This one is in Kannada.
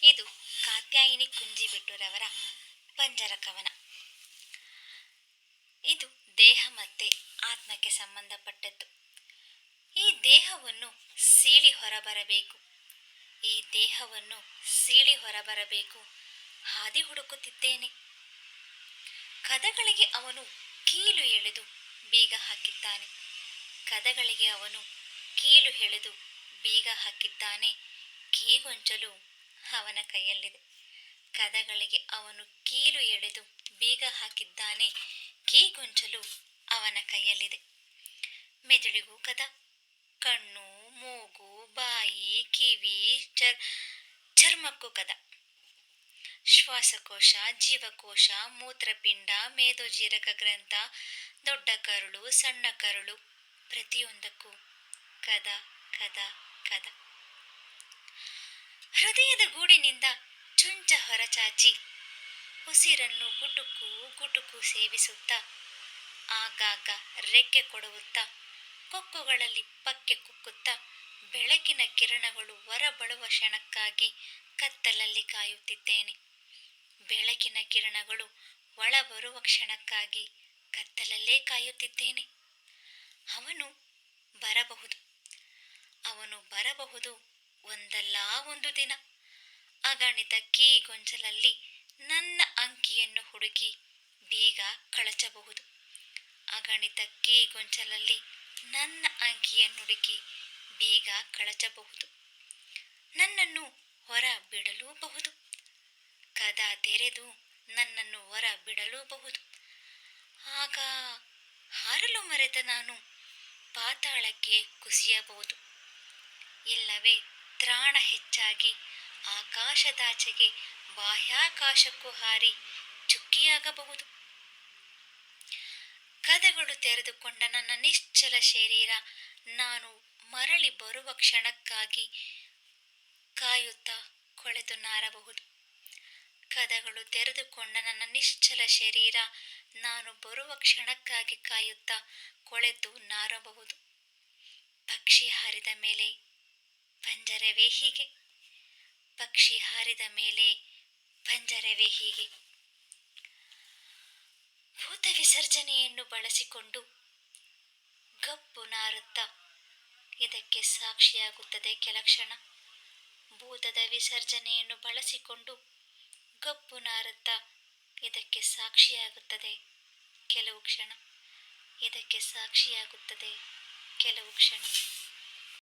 ಇದು ಕಾತ್ಯಾಯಿನಿ ಕುಂಜಿಬಿಟ್ಟುರವರ ಪಂಜರ ಕವನ. ಇದು ದೇಹ ಮತ್ತೆ ಆತ್ಮಕ್ಕೆ ಸಂಬಂಧಪಟ್ಟದ್ದು. ಈ ದೇಹವನ್ನು ಸೀಳಿ ಹೊರಬರಬೇಕು, ಈ ದೇಹವನ್ನು ಸೀಳಿ ಹೊರಬರಬೇಕು, ಹಾದಿ ಹುಡುಕುತ್ತಿದ್ದೇನೆ. ಕದಗಳಿಗೆ ಅವನು ಕೀಲು ಎಳೆದು ಬೀಗ ಹಾಕಿದ್ದಾನೆ, ಕದಗಳಿಗೆ ಅವನು ಕೀಲು ಎಳೆದು ಬೀಗ ಹಾಕಿದ್ದಾನೆ. ಕೀಗೊಂಚಲು ಅವನ ಕೈಯಲ್ಲಿದೆ, ಕದಗಳಿಗೆ ಅವನು ಕೀಲು ಎಳೆದು ಬೀಗ ಹಾಕಿದ್ದಾನೆ. ಕೀಗೊಂಚಲು ಅವನ ಕೈಯಲ್ಲಿದೆ. ಮೆದುಳಿಗೂ ಕದ, ಕಣ್ಣು, ಮೂಗು, ಬಾಯಿ, ಕಿವಿ, ಚರ್ಮಕ್ಕೂ ಕದ. ಶ್ವಾಸಕೋಶ, ಜೀವಕೋಶ, ಮೂತ್ರಪಿಂಡ, ಮೇದೋಜೀರಕ ಗ್ರಂಥ, ದೊಡ್ಡ ಕರುಳು, ಸಣ್ಣ ಕರುಳು, ಪ್ರತಿಯೊಂದಕ್ಕೂ ಕದ ಕದ ಕದ. ಹೃದಯದ ಗೂಡಿನಿಂದ ಚುಂಚ ಹೊರಚಾಚಿ ಉಸಿರನ್ನು ಗುಟುಕು ಗುಟುಕು ಸೇವಿಸುತ್ತಾ, ಆಗಾಗ ರೆಕ್ಕೆ ಕೊಡುತ್ತಾ, ಕೊಕ್ಕುಗಳಲ್ಲಿ ಪಕ್ಕೆ ಕುಕ್ಕುತ್ತಾ, ಬೆಳಕಿನ ಕಿರಣಗಳು ಹೊರಬಳುವ ಕ್ಷಣಕ್ಕಾಗಿ ಕತ್ತಲಲ್ಲಿ ಕಾಯುತ್ತಿದ್ದೇನೆ. ಬೆಳಕಿನ ಕಿರಣಗಳು ಒಳಬರುವ ಕ್ಷಣಕ್ಕಾಗಿ ಕತ್ತಲಲ್ಲೇ ಕಾಯುತ್ತಿದ್ದೇನೆ. ಅವನು ಬರಬಹುದು, ಅವನು ಬರಬಹುದು ಒಂದಲ್ಲ ಒಂದು ದಿನ. ಅಗಣಿತ ಕೀಗೊಂಚಲಲ್ಲಿ ನನ್ನ ಅಂಕಿಯನ್ನು ಹುಡುಕಿ ಬೀಗ ಕಳಚಬಹುದು. ಅಗಣಿತ ಕೀಗೊಂಚಲಲ್ಲಿ ನನ್ನ ಅಂಕಿಯನ್ನು ಹುಡುಕಿ ಬೀಗ ಕಳಚಬಹುದು. ನನ್ನನ್ನು ಹೊರ ಬಿಡಲೂಬಹುದು, ಕದ ತೆರೆದು ನನ್ನನ್ನು ಹೊರ ಬಿಡಲೂಬಹುದು. ಆಗ ಹಾರಲು ಮರೆತ ನಾನು ಪಾತಾಳಕ್ಕೆ ಕುಸಿಯಬಹುದು, ಇಲ್ಲವೇ ತ್ರಾಣ ಹೆಚ್ಚಾಗಿ ಆಕಾಶದಾಚೆಗೆ ಬಾಹ್ಯಾಕಾಶಕ್ಕೂ ಹಾರಿ ಚುಕ್ಕಿಯಾಗಬಹುದು. ಕದಗಳು ತೆರೆದುಕೊಂಡ ನನ್ನ ನಿಶ್ಚಲ ಶರೀರ ನಾನು ಮರಳಿ ಬರುವ ಕ್ಷಣಕ್ಕಾಗಿ ಕಾಯುತ್ತಾ ಕೊಳೆತು ನಾರಬಹುದು. ಕದಗಳು ತೆರೆದುಕೊಂಡ ನನ್ನ ನಿಶ್ಚಲ ಶರೀರ ನಾನು ಬರುವ ಕ್ಷಣಕ್ಕಾಗಿ ಕಾಯುತ್ತಾ ಕೊಳೆತು ನಾರಬಹುದು. ಪಕ್ಷಿ ಹಾರಿದ ಮೇಲೆ ಪಂಜರವೇ ಹೀಗೆ, ಪಕ್ಷಿ ಹಾರಿದ ಮೇಲೆ ಪಂಜರವೇ ಹೀಗೆ. ಭೂತ ವಿಸರ್ಜನೆಯನ್ನು ಬಳಸಿಕೊಂಡು ಗಪ್ಪು ನಾರುತ್ತಾ ಇದಕ್ಕೆ ಸಾಕ್ಷಿಯಾಗುತ್ತದೆ ಕೆಲ ಕ್ಷಣ. ಭೂತದ ವಿಸರ್ಜನೆಯನ್ನು ಬಳಸಿಕೊಂಡು ಗಪ್ಪು ನಾರುತ್ತಾ ಇದಕ್ಕೆ ಸಾಕ್ಷಿಯಾಗುತ್ತದೆ ಕೆಲವು ಕ್ಷಣ, ಇದಕ್ಕೆ ಸಾಕ್ಷಿಯಾಗುತ್ತದೆ ಕೆಲವು ಕ್ಷಣ.